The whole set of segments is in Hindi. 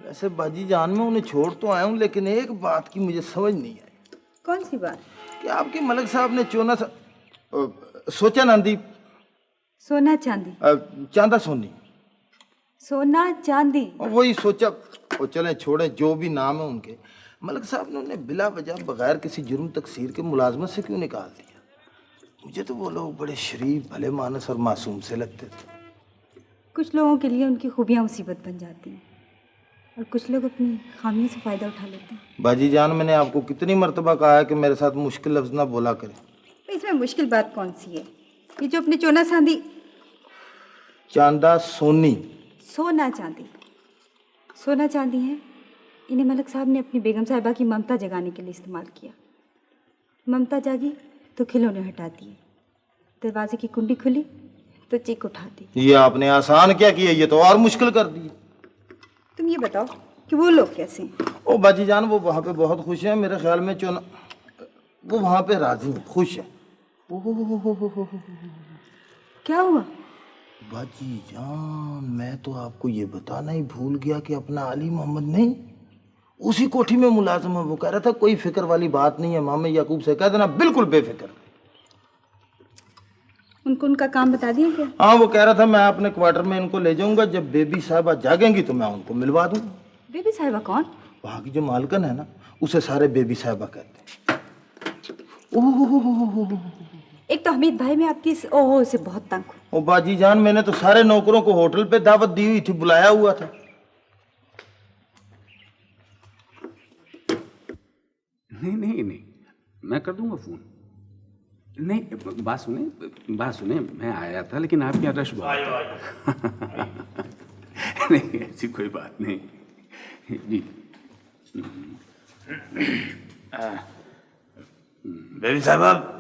वैसे बाजी जान में उन्हें छोड़ तो आया हूँ, लेकिन एक बात की मुझे समझ नहीं आई। कौन सी बात? कि आपके मलिक साहब ने सोचा नंदी सोना चांदी? चांदा सोनी। सोना चांदी? और वही सोचा। वो चले छोड़े, जो भी नाम है उनके, मलिक साहब ने उन्हें बिला वजह बगैर किसी जुर्म तकसीर के मुलाजमत से क्यों निकाल दिया? मुझे तो वो लोग बड़े शरीफ, भले मानस और मासूम से लगते थे। कुछ लोगों के लिए उनकी खूबियाँ मुसीबत बन जाती हैं और कुछ लोग अपनी खामियों से फ़ायदा उठा लेते हैं। बाजी जान, मैंने आपको कितनी मर्तबा कहा है कि मेरे साथ मुश्किल लफ्ज ना बोला करें। इसमें मुश्किल बात कौन सी है? ये जो अपने चोना चांदी, चांदा सोनी, सोना चांदी, सोना चांदी है, इन्हें मलिक साहब ने अपनी बेगम साहिबा की ममता जगाने के लिए इस्तेमाल किया। ममता जागी तो खिलौने हटा दिए, दरवाजे की कुंडी खुली तो चीख उठा दी। ये आपने आसान क्या किया, ये तो और मुश्किल कर दी। तुम ये बताओ कि वो लोग कैसे हैं? ओ बाजी जान, वो वहाँ पे बहुत खुश हैं। मेरे ख्याल में चोना वो वहाँ पे राजी हैं, खुश हैं। क्या हुआ? बाजी जान, मैं तो आपको ये बताना ही भूल गया कि अपना अली मोहम्मद नहीं उसी कोठी में मुलाजिम है। वो कह रहा था कोई फिक्र वाली बात नहीं है, मामे याकूब से कह देना बिल्कुल बेफिक्र। उनको उनका काम बता दिया क्या? हाँ, वो कह रहा था मैं अपने क्वार्टर में इनको ले जाऊंगा, जब बेबी साहिबा जागेंगी तो मैं उनको मिलवा दूंगा। बेबी साहिबा कौन? वहाँ की जो मालकन है ना, उसे सारे बेबी साहिबा कहते हैं। ओह, एक तो हमीद भाई, मैं आपकी इस ओहो से बहुत तंग हूँ। ओ बाजी जान, मैंने तो सारे नौकरों को होटल पे दावत दी हुई थी, बुलाया हुआ था। नहीं, मैं कर दूंगा फोन। नहीं, बात सुने, मैं आया था लेकिन आप क्या रश हुआ? नहीं, ऐसी कोई बात नहीं जी। बेबी साहब,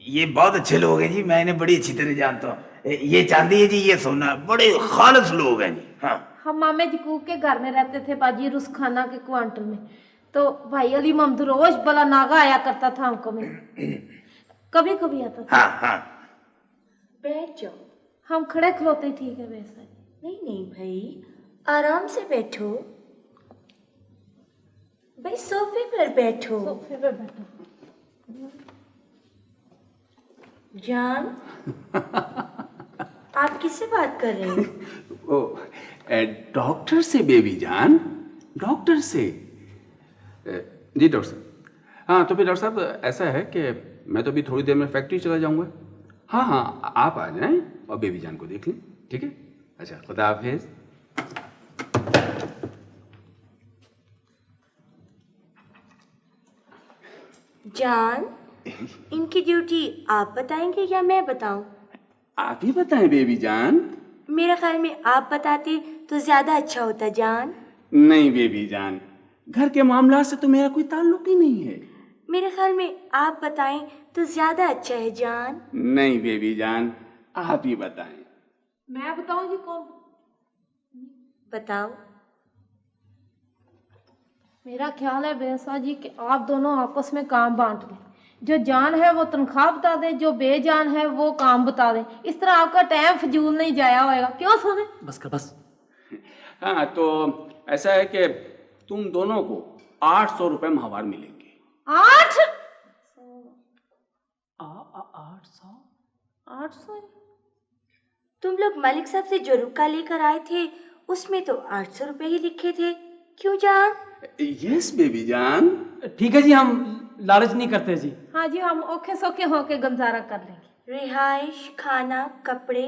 ये बहुत अच्छे लोग हैं जी, मैं इन्हें बड़ी अच्छी तरह जानता हूँ। ये चांदी है जी, ये सोना, बड़े खालिस लोग हैं जी। हाँ, हम मामे जकूब के घर में रहते थे बाजी, रुसखाना के क्वार्टर में। तो भाई अली मोहम्मद रोज बला नागा आया करता था हमको में, कभी कभी आता था। हाँ। बैठ जाओ। हम खड़े खलोते ठीक है वैसा। नहीं भाई, आराम से बैठो भाई, सोफे पर बैठो। सोफे पे बैठो। जान, आप किससे बात कर रहे हैं? ओ, डॉक्टर से बेबी जान, डॉक्टर से। जी डॉक्टर साहब। हाँ तो फिर डॉक्टर साहब ऐसा है कि मैं तो अभी थोड़ी देर में फैक्ट्री चला जाऊंगा। हाँ, आप आ जाएं और बेबी जान को देख लें, ठीक है? अच्छा, खुदा हाफिज। जान, इनकी ड्यूटी आप बताएंगे या मैं बताऊं? आप ही बताएं बेबी जान। मेरे ख्याल में आप बताते तो ज्यादा अच्छा होता जान। नहीं बेबी जान, घर के मामला से तो मेरा कोई ताल्लुक ही नहीं है। मेरे ख्याल में आप बताएं तो ज्यादा अच्छा है जान। नहीं बेबी जान, आप ही बताएं। मैं बताऊं जी कौन? बताओ। मेरा ख्याल है बेसा जी कि आप दोनों आपस में काम बांट लें। जो जान है वो तनख्वाह बता दे, जो बेजान है वो काम बता दे। इस तरह आपका टाइम फजूल नहीं जाया होएगा। क्यों सोने? बस कर बस। हाँ तो ऐसा है कि तुम दोनों को 800 रुपए माहवार मिलेंगे। 800? तुम लोग मलिक साहब से जो रुका लेकर आए थे उसमें तो 800 रुपए ही लिखे थे, क्यों जान? यस बेबी जान। ठीक है जी, हम लालच नहीं करते जी। हाँ जी, हम औखे सौखे होके गुजारा कर लेंगे। रिहाइश, खाना, कपड़े,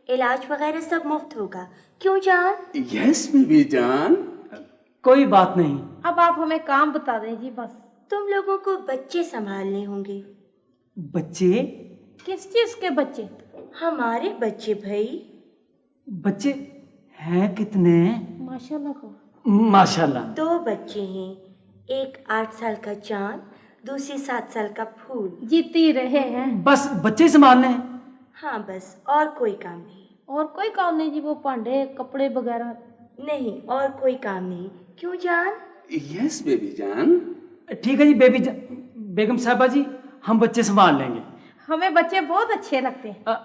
इलाज वगैरह सब मुफ्त होगा, क्यों जान? यस बेबी जान। कोई बात नहीं। अब आप हमें काम बता दें जी बस। तुम लोगों को बच्चे संभालने होंगे। बच्चे? किस चीज के बच्चे? हमारे बच्चे भाई। बच्चे हैं कितने? माशाल्लाह को। माशाल्लाह। 2 बच्चे हैं, एक 8 साल का चांद, दूसरी 7 साल का फूल। जीती रहे हैं। बस बच्चे ही संभालने हैं? हाँ बस, और कोई काम नहीं। और कोई काम नहीं जी? वो भांडे कपड़े वगैरह? नहीं, और कोई काम नहीं, क्यों जान? यस बेबी जान। ठीक है जी बेगम साहबा जी, हम बच्चे संभाल लेंगे। हमें बच्चे बहुत अच्छे लगते हैं।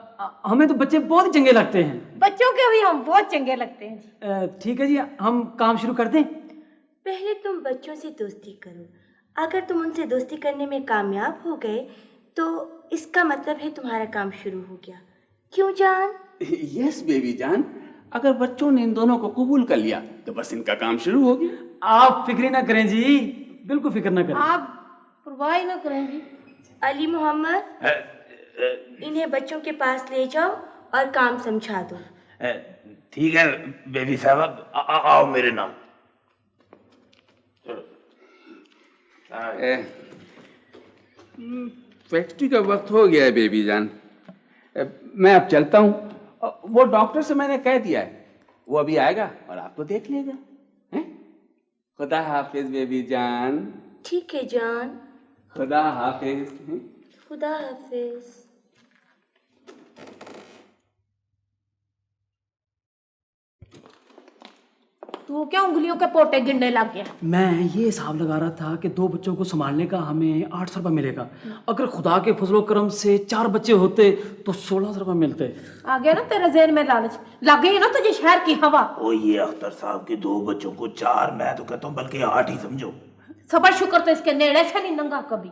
हमें तो बच्चे बहुत ही चंगे लगते हैं। बच्चों के भी हम बहुत चंगे लगते हैं जी। ठीक है जी, हम काम शुरू कर दें। पहले तुम बच्चों से दोस्ती करो। अगर तुम उनसे दोस्ती करने में कामयाब हो गए तो इसका मतलब है तुम्हारा काम शुरू हो गया। क्यों जान? यस बेबी जान, अगर बच्चों ने इन दोनों को कबूल कर लिया तो बस इनका काम शुरू हो गया। आप फिक्र ना करें जी, बिल्कुल फिक्र ना करें। आप परवाह ही ना करें जी। अली मोहम्मद, इन्हें बच्चों के पास ले जाओ और काम समझा दो। ठीक है बेबी साहबा, आओ मेरे नाम। फैक्ट्री का वक्त हो गया है बेबी जान, मैं अब चलता हूँ। वो डॉक्टर से मैंने कह दिया है, वो अभी आएगा और आपको देख लेगा। हैं? खुदा हाफिज बेबी जान। ठीक है जान, खुदा हाफिज। खुदा हाफिज। तू क्या उंगलियों के पोटे गिनने लग गया? मैं ये हिसाब लगा रहा था कि 2 बच्चों को संभालने का हमें 800 रुपये मिलेगा। अगर खुदा के फजलो करम से 4 बच्चे होते तो 1600 रुपये मिलते। आ गया ना तेरे ज़हन में लालच, लग गई ना तुझे शहर की हवा। ओ ये अख्तर साहब के 2 बच्चों को 4, मैं तो कहता हूँ बल्कि 8 ही समझो। सबर शुक्र तो इसके नेड़े से नहीं नंगा कभी।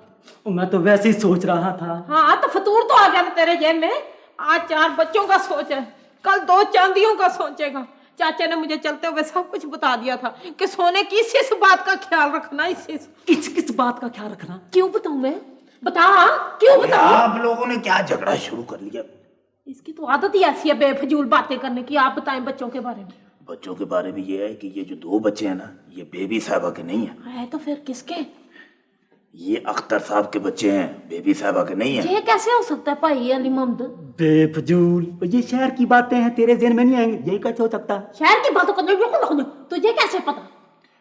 मैं तो वैसे ही सोच रहा था। हाँ तो फतूर तो आ गया ना तेरे जेब में। आज 4 बच्चों का सोच है, कल 2 चांदियों का सोचेगा। चाचा ने मुझे चलते हुए सब कुछ बता दिया था कि सोने की इस बात का ख्याल रखना। किस बात का ख्याल रखना? क्यों बताऊं मैं? बता, क्यों बताऊं? आप लोगों ने क्या झगड़ा शुरू कर लिया? इसकी तो आदत ही ऐसी है बेफजूल बातें करने की। आप बताएं बच्चों के बारे में। बच्चों के बारे में ये है कि ये जो 2 बच्चे हैं ना, ये बेबी साहबा के नहीं है। तो फिर किसके? ये अख्तर साहब के बच्चे हैं, बेबी साहबा के नहीं है। ये कैसे हो सकता है भाई अली मोहम्मद? बेफजूल, ये शहर की बातें हैं, तेरे ज़हन में नहीं आएंगे। यही कैसे हो सकता? शहर की बातों का तुझे कैसे पता?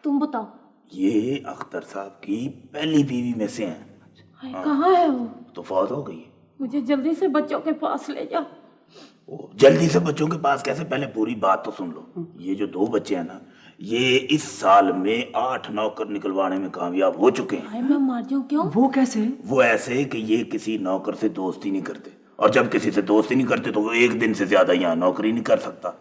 तुम बताओ। ये अख्तर साहब की पहली बीवी में से हैं। कहाँ है वो? तो फौत हो गई। मुझे जल्दी से बच्चों के पास ले जा। जल्दी से बच्चों के पास कैसे? पहले पूरी बात तो सुन लो। ये जो 2 बच्चे हैं ना, ये इस साल में 8 नौकर निकलवाने में कामयाब हो चुके हैं। मैं मार जाऊं क्यों? वो कैसे? वो ऐसे कि ये किसी नौकर से दोस्ती नहीं करते, और जब किसी से दोस्ती नहीं करते तो वो 1 दिन से ज्यादा यहाँ नौकरी नहीं कर सकता।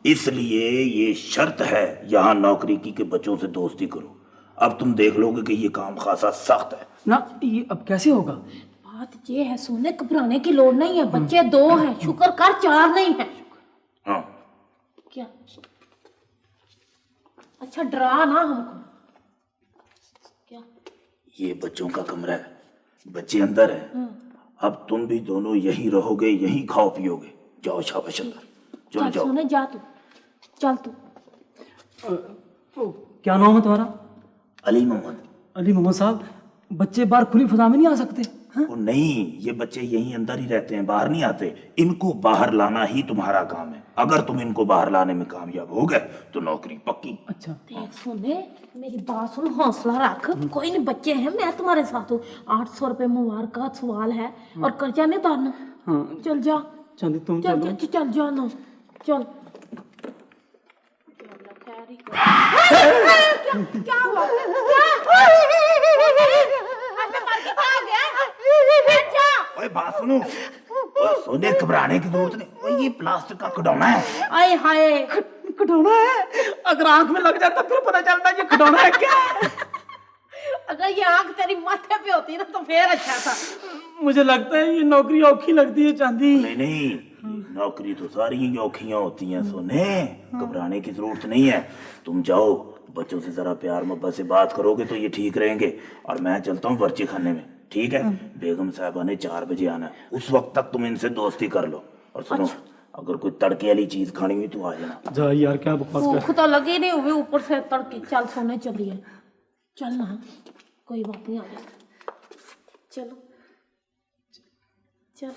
इसलिए ये शर्त है यहाँ नौकरी की कि बच्चों से दोस्ती करो। अब तुम देख लोगे कि ये काम खासा सख्त है ना। ये अब कैसे होगा? बात ये है सोने, घबराने की लोड़ नहीं है। बच्चे 2 हैं, शुक्र कर 4 नहीं है। हाँ। क्या? अच्छा डरा ना हमको। क्या? ये बच्चों का कमरा है, बच्चे अंदर है। अब तुम भी दोनों यहीं रहोगे, यहीं खाओ पियोगे। जाओ शाबाश अंदर, चलो जाओ। सोने जा तू, चल तू। क्या नाम है तुम्हारा? अली मोहम्मद। अली मोहम्मद साहब, बच्चे बाहर खुली फजा में नहीं आ सकते? वो नहीं, ये बच्चे यहीं अंदर ही रहते हैं, बाहर नहीं आते। इनको बाहर लाना ही तुम्हारा काम है। अगर तुम इनको बाहर लाने में कामयाब हो गए तो नौकरी पक्की। अच्छा। देख सोने, मेरी बात सुन, हौसला रख। कोई नहीं, बच्चे हैं, मैं तुम्हारे साथ हूँ। 800 रुपये मुबारक का सवाल है और कर्जा नहीं उतारना। हाँ। चल जा, चल तुम चल चलो। चल जा ना, चल। क्या हुआ? ओए बात सुनो। ओए सोने, घबराने की जरूरत नहीं। ओए ये प्लास्टिक का खिलौना है। आए हाय, खिलौना है? अगर आंख में लग जाता फिर पता चलता ये खिलौना है क्या? अगर ये आंख तेरी माथे पे होती ना तो फिर अच्छा था। मुझे लगता है ये नौकरी औखी लगती है चांदी। नहीं नहीं, नौकरी तो सारी औखियां होती हैं सोने, घबराने की जरूरत नहीं है। तुम जाओ, बच्चों से जरा प्यार मोहब्बत से बात करोगे तो ये ठीक रहेंगे। और मैं चलता हूँ वर्ची खाने में, ठीक है? बेगम साहबा ने 4 बजे आना है, उस वक्त तक तुम इनसे दोस्ती कर लो। और सुनो, अगर कोई तड़के वाली चीज खानी हुई तो आ जाना। जा यार, क्या बकवास कर। भूख तो लगी नहीं हुई, ऊपर से तड़के। चल सोने चलिए, चल ना, कोई बात नहीं, आ गया। चलो चल।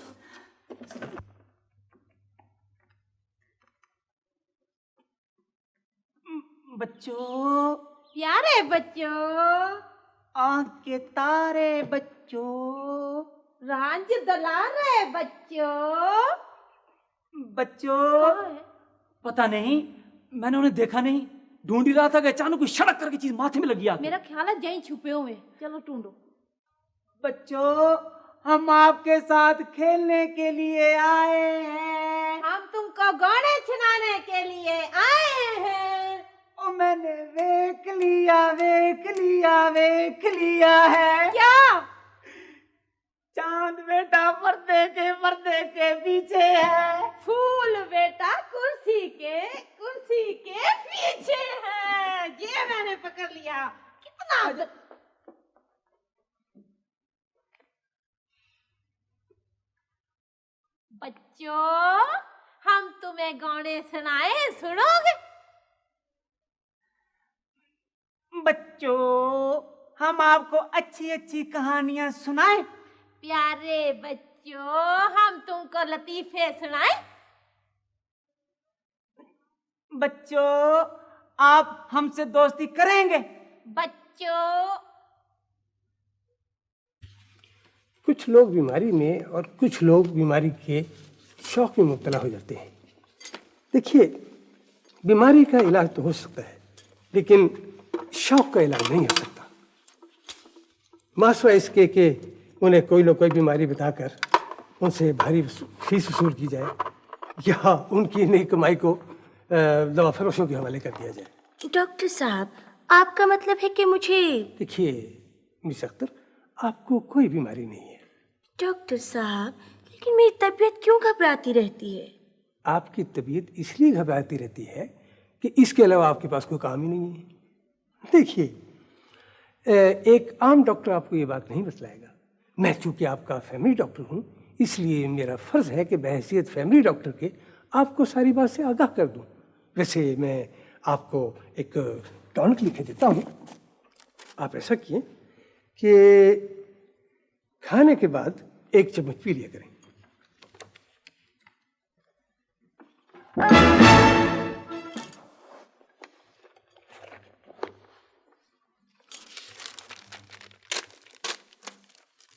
बच्चों, प्यारे बच्चों, आँख के तारे बच्चों, रांझ दलारे बच्चों। बच्चों, पता नहीं, मैंने उन्हें देखा नहीं। ढूंढ ही रहा था कि अचानक कोई सड़क करके चीज माथे में लगी आके। मेरा ख्याल है जहीं छुपे हुए। चलो ढूंढो। बच्चों, हम आपके साथ खेलने के लिए आए हैं। हम तुमको गाने सुनाने के लिए आए हैं। ओ मैंने देख लिया है। क्या? चांद बेटा पर्दे के पीछे है। फूल बेटा कुर्सी के पीछे है। ये मैंने पकड़ लिया। कितना बच्चों, हम तुम्हें गाने सुनाए, सुनोगे? बच्चों, हम आपको अच्छी अच्छी कहानियां सुनाएं। प्यारे बच्चों, हम तुमको लतीफे सुनाए। बच्चों, आप हमसे दोस्ती करेंगे? बच्चों, कुछ लोग बीमारी में और कुछ लोग बीमारी के शौक में मुब्तला हो जाते हैं। देखिए, बीमारी का इलाज तो हो सकता है, लेकिन शौक का इलाज नहीं हो सकता। मासवा इसके कि उन्हें कोई ना कोई बीमारी बताकर उनसे भारी फीस वसूल की जाए या उनकी नई कमाई को दवा फरोशों के हवाले कर दिया जाए। डॉक्टर साहब, आपका मतलब है कि मुझे... देखिए मिस अख्तर, आपको कोई बीमारी नहीं है। डॉक्टर साहब, लेकिन मेरी तबीयत क्यों घबराती रहती है? आपकी तबीयत इसलिए घबराती रहती है कि इसके अलावा आपके पास कोई काम ही नहीं है। देखिए, एक आम डॉक्टर आपको ये बात नहीं बतलाएगा। मैं चूंकि आपका फैमिली डॉक्टर हूँ, इसलिए मेरा फ़र्ज़ है कि बहैसियत फैमिली डॉक्टर के आपको सारी बात से आगाह कर दूँ। वैसे मैं आपको एक टॉनिक लिखे देता हूँ। आप ऐसा किए कि खाने के बाद 1 चम्मच पी लिया करें।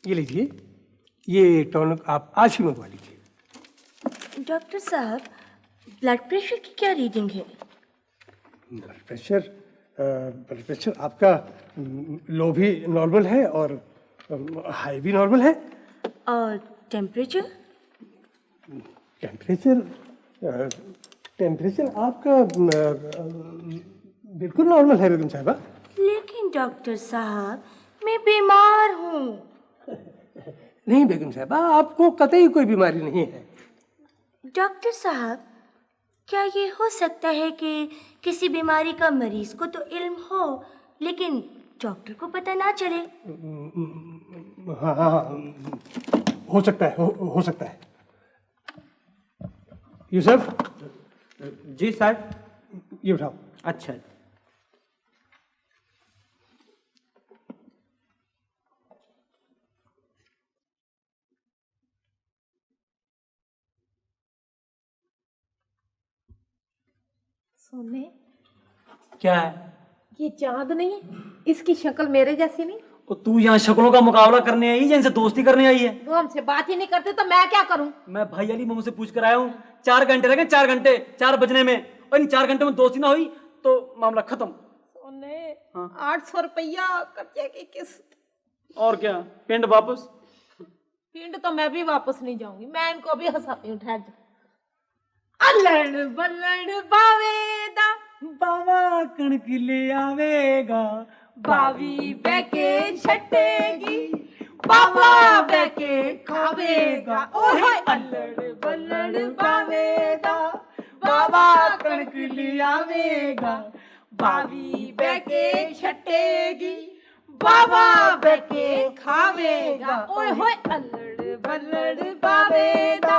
ये लीजिए, ये टॉनिक आप आज ही मंगवा लीजिए। डॉक्टर साहब, ब्लड प्रेशर की क्या रीडिंग है? ब्लड प्रेशर आपका लो भी नॉर्मल है और हाई भी नॉर्मल है। और टेम्परेचर? टेम्परेचर आपका बिल्कुल नॉर्मल है बेगम साहिबा। लेकिन डॉक्टर साहब, मैं बीमार हूँ। नहीं बेगम साहिबा, आपको कतई कोई बीमारी नहीं है। डॉक्टर साहब, क्या ये हो सकता है कि किसी बीमारी का मरीज को तो इल्म हो, लेकिन डॉक्टर को पता ना चले? हाँ, हो सकता है, हो सकता है। यूसुफ जी साहब। ये उठाओ। अच्छा। सोने, क्या है? ये चांद नहीं है? इसकी शक्ल मेरे जैसी नहीं? तो तू यहाँ शक्लों का मुकाबला करने आई है, इनसे दोस्ती करने आई है? वो हमसे बात ही नहीं करते तो मैं क्या करूं? मैं भाई अली मोहम्मद से पूछ कर आया हूँ। 4 घंटे रह गए, 4 घंटे, 4 बजने में, और इन 4 घंटे में दोस्ती ना हुई तो मामला खत्म। सोने, हाँ। 800 रुपया कर्जे की किस्त। और क्या, पिंड वापस? पिंड तो मैं भी वापस नहीं जाऊंगी, मैं इनको भी हंसाती हूँ। ठहर जा। अल्लड़ बल्लड़ बावेदा, बाबा कणक ले आवेगा, बावी बैके छटेगी, बाबा बैके खावेगा। ओए अल्लड़ बल्लड़ बावेदा, बाबा कणक ले आवेगा, बावी बैके छटेगी, बाबा बैके खावेगा। ओए होए अल्लड़ बल्लड़ बावेदा,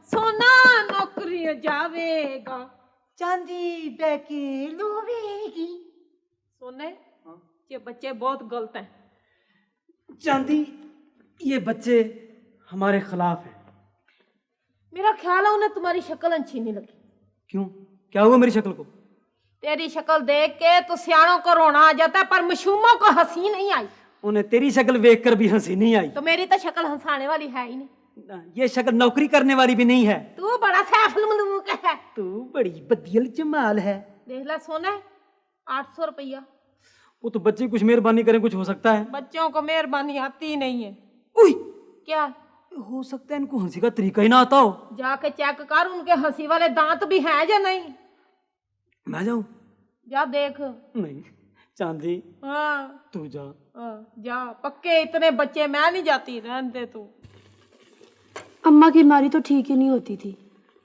सोना नौकरी जावेगा, चांदी बैके लोवेगी। सोने, ये बच्चे बहुत गलत हैं। चांदी, ये बच्चे हमारे खिलाफ हैं। मेरा ख्याल है उन्हें तुम्हारी शक्ल अच्छी नहीं लगी। क्यों, क्या हुआ मेरी शक्ल को? तेरी शक्ल देख के तो सियाणों को रोना आ जाता है, पर मशूमों को हंसी नहीं आई। उन्हें तेरी शक्ल देख कर भी हंसी नहीं आई। तो मेरी तो शक्ल हंसाने वाली है ही नहीं। ये शक्ल नौकरी करने वाली भी नहीं है। तू बड़ा सैफुल मलूक है। तू बड़ी बदियल जमाल है। देख ला सोना, 800 रुपया। वो तो बच्चे कुछ मेहरबानी करें, कुछ हो सकता है। बच्चों को मेहरबानी आती ही नहीं है। उई, क्या? हो सकता है इनको हंसी का तरीका ही ना आता हो। जाके चेक कर उनके हंसी वाले दांत भी हैं या नहीं। मैं जाऊं? जा देख। नहीं चांदी, हाँ तू जा। जा, पक्के इतने बच्चे मैं नहीं जाती, रहने दे तू। अम्मा की बीमारी तो ठीक ही नहीं होती थी।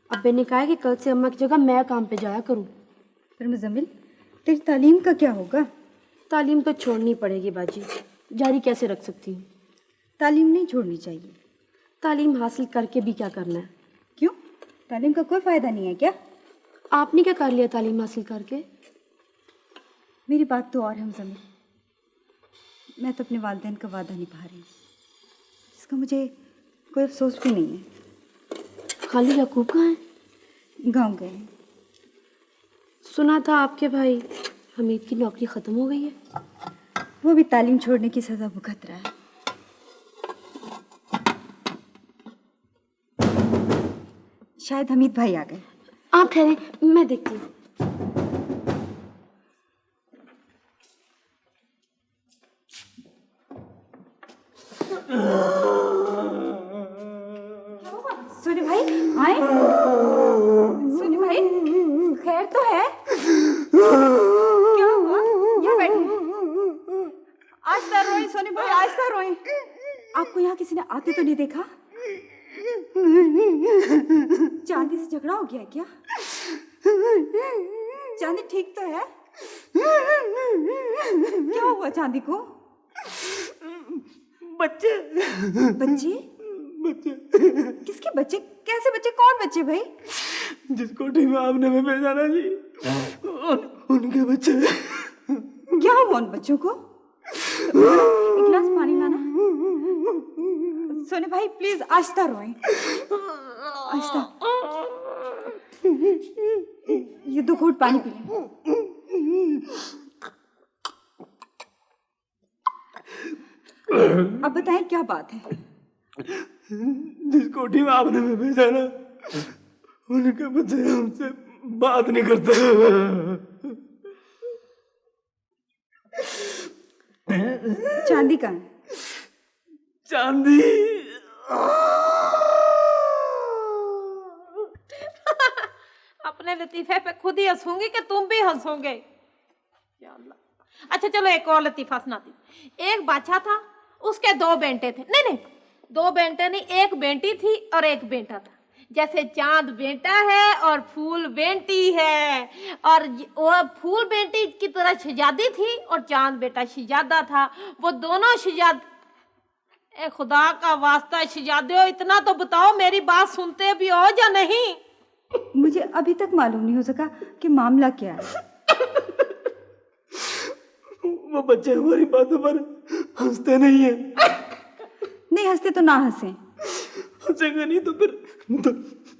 अब्बे ने कहा है कि कल से अम्मा की जगह मैं काम पे जाया करूं। फिर मुजम्मिल, तेरी तालीम का क्या होगा? तालीम तो छोड़नी पड़ेगी बाजी, जारी कैसे रख सकती हूँ? तालीम नहीं छोड़नी चाहिए। तालीम हासिल करके भी क्या करना है? क्यों? तालीम का कोई फ़ायदा नहीं है क्या? आपने क्या कर लिया तालीम हासिल करके? मेरी बात तो और है मुजम्मिल, मैं तो अपने वालिदैन का वादा निभा रही हूँ, इसका मुझे कोई अफसोस भी नहीं है। खाली याकूब कहाँ है? गाँव गए हैं। सुना था आपके भाई हमीद की नौकरी ख़त्म हो गई है। वो भी तालीम छोड़ने की सज़ा भुगत रहा है। शायद हमीद भाई आ गए। आप ठहरे, मैं देखती हूँ। सोनी भाई आए? सोनी भाई खैर तो है? क्या हुआ? यहाँ बैठे। आहिस्ता रोई सोनी भाई, आहिस्ता रोई। आपको यहाँ किसी ने आते तो नहीं देखा? चांदी से झगड़ा हो गया क्या? चांदी ठीक तो है? क्या हुआ चांदी को? बच्चे बच्चे? बच्चे किसके बच्चे? कैसे बच्चे? कौन बच्चे भाई? जिस कोठी में आपने हमें भेजा ना जी, उनके बच्चे। क्या हुआ उन बच्चों को? एक गिलास पानी लाना। सोने भाई प्लीज आहिस्ता रोएं, आहिस्ता। ये 2 घूंट पानी पी लें। अब बताएं क्या बात है? जिस कोठी में आपने हमें भेजा ना, उनके बच्चे हमसे बात नहीं करते। चांदी कहाँ है? चांदी अपने लतीफे पे खुद ही हंसूंगी कि तुम भी हंसोगे? या अल्लाह। अच्छा चलो एक और लतीफा सुनाती हूँ। एक बादशाह था, उसके 2 बेटे थे। नहीं 2 बेटे नहीं, एक बेटी थी और एक बेटा था। जैसे चांद बेटा है और फूल बेटी है, और वो फूल बेटी की तरह शहजादी थी और चांद बेटा शहजादा था। वो दोनों शहजाद, ए खुदा का वास्ता शहजादे, इतना तो बताओ मेरी बात सुनते भी हो या नहीं? मुझे अभी तक मालूम नहीं हो सका कि मामला क्या है। वो बच्चे हमारी बातों पर हंसते नहीं है। नहीं हंसते तो ना हंसे। हंसेंगे नहीं तो फिर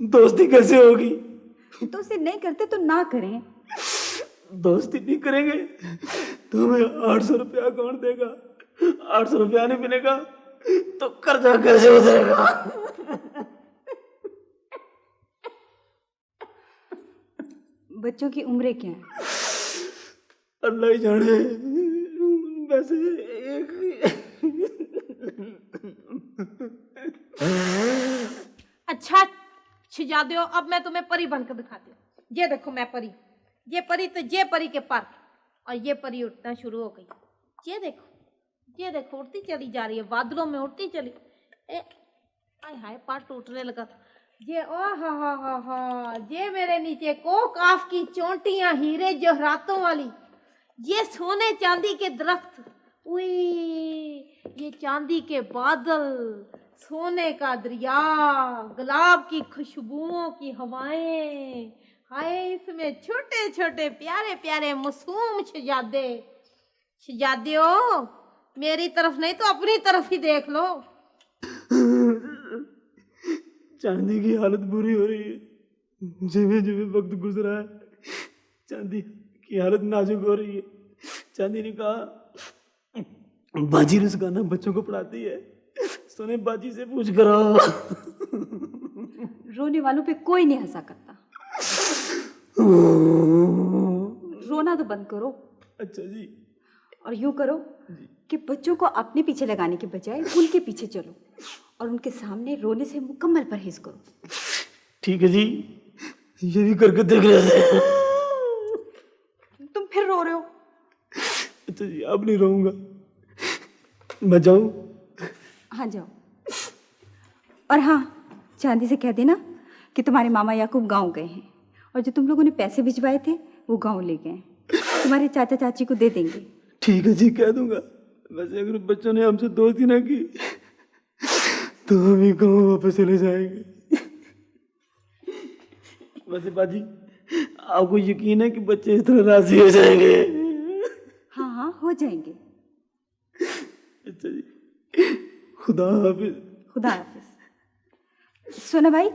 दोस्ती कैसे होगी? तो उसे नहीं करते तो ना करें। दोस्ती नहीं करेंगे तो हमें 800 रुपया कौन देगा? 800 रुपया नहीं मिलेगा तो कर्जा कैसे उतरेगा? बच्चों की उम्रें क्या है? अल्लाह ही जाने। वैसे एक अच्छा शहजादे, अब मैं तुम्हें परी बनकर दिखाती हूँ। ये देखो मैं परी, ये परी तो ये परी के पर, और ये परी उठना शुरू हो गई। ये देखो उड़ती चली जा रही है, बादलों में उड़ती चली। हाय हाय पार टूटने लगा था। ये ओ हा, ये मेरे नीचे को काफ की चोटियां, हीरे जवाहरातों वाली, ये सोने चांदी के दरख्त, उई ये चांदी के बादल, सोने का दरिया, गुलाब की खुशबुओं की हवाएं, हाय इसमें छोटे छोटे प्यारे प्यारे मासूम शहजादे। शहजादियों मेरी तरफ नहीं तो अपनी तरफ ही देख लो। चांदी की हालत बुरी हो रही है। जिਵੇਂ जिਵੇਂ वक्त गुजरा है, चांदी की हालत नाजुक हो रही है। चांदी ने कहा बाजी रुस्काना बच्चों को पढ़ाती है, सोने बाजी से पूछ कर आओ। रोने वालों पे कोई नहीं हंसा करता। रोना तो बंद करो। अच्छा जी। और यूं करो कि बच्चों को अपने पीछे लगाने के बजाय उनके पीछे चलो और उनके सामने रोने से मुकम्मल परहेज करो। ठीक है जी, ये भी करके देख लेते हैं। तुम फिर रो रहे हो? अच्छा जी, अब नहीं रहूंगा, मैं जाऊं? हाँ जाओ। और हाँ, चांदी से कह देना कि तुम्हारे मामा याकूब गांव गए हैं और जो तुम लोगों ने पैसे भिजवाए थे वो गांव ले गए हैं। तुम्हारे चाचा चाची को दे देंगे। ठीक है जी, कह दूंगा। वैसे अगर बच्चों ने हमसे दोस्ती ना की तो हम ही गाँव वापस चले जाएंगे। वैसे बाजी, आपको यकीन है कि बच्चे इस तरह राजी हो जाएंगे? हाँ हाँ, हो जाएंगे। अच्छा जी, खुदा हाफिज। खुदा हाफिज। सोना भाई,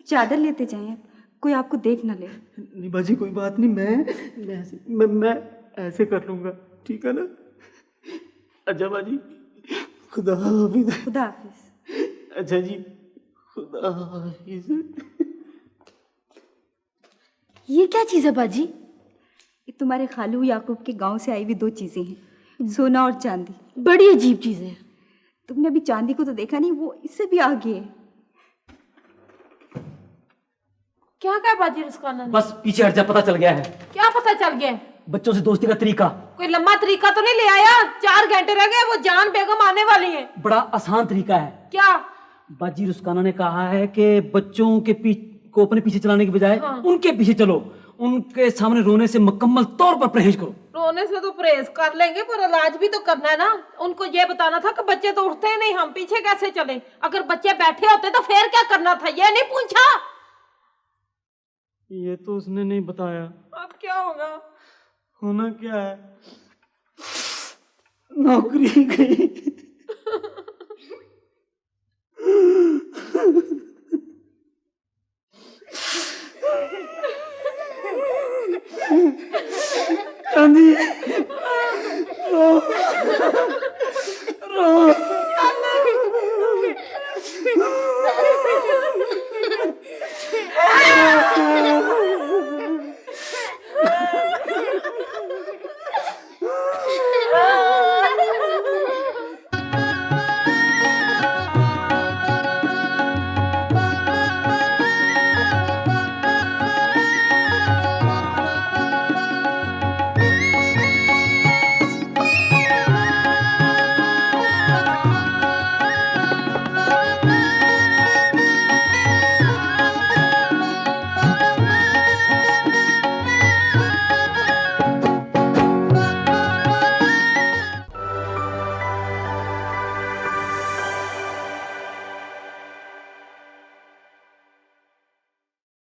चादर लेते जाएं, कोई आपको देख ना ले। नहीं बाजी, कोई बात नहीं, मैं ऐसे कर लूंगा, ठीक है ना? अच्छा बाजी, खुदा हाफिज। खुदा हाफिज। अच्छा जी, खुदा हाफिज। ये क्या चीज़ है बाजी? ये तुम्हारे खालू याकूब के गांव से आई हुई 2 चीजें हैं, सोना और चांदी। बड़ी अजीब चीज़ है। तुमने अभी चांदी को तो देखा नहीं, वो इससे भी आगे है। क्या क्या बाजी रुस्काना ने? बस पीछे हट जा, पता चल गया है। क्या पता चल गया? बच्चों से दोस्ती का तरीका कोई लंबा तरीका तो नहीं ले आया? 4 घंटे रह गए, वो जान बेगम आने वाली है। बड़ा आसान तरीका है। क्या? बाजी रुस्काना ने कहा है कि बच्चों के को अपने पीछे चलाने के बजाय उनके पीछे चलो, उनके सामने रोने से मुकम्मल तौर पर परहेज करो। रोने से तो परहेज कर लेंगे, पर इलाज भी तो करना है ना। उनको ये बताना था कि बच्चे तो उठते ही नहीं, हम पीछे कैसे चले? अगर बच्चे बैठे होते तो फिर क्या करना था, ये नहीं पूछा? ये तो उसने नहीं बताया। अब क्या होगा? होना क्या है, नौकरी गई। चांदी,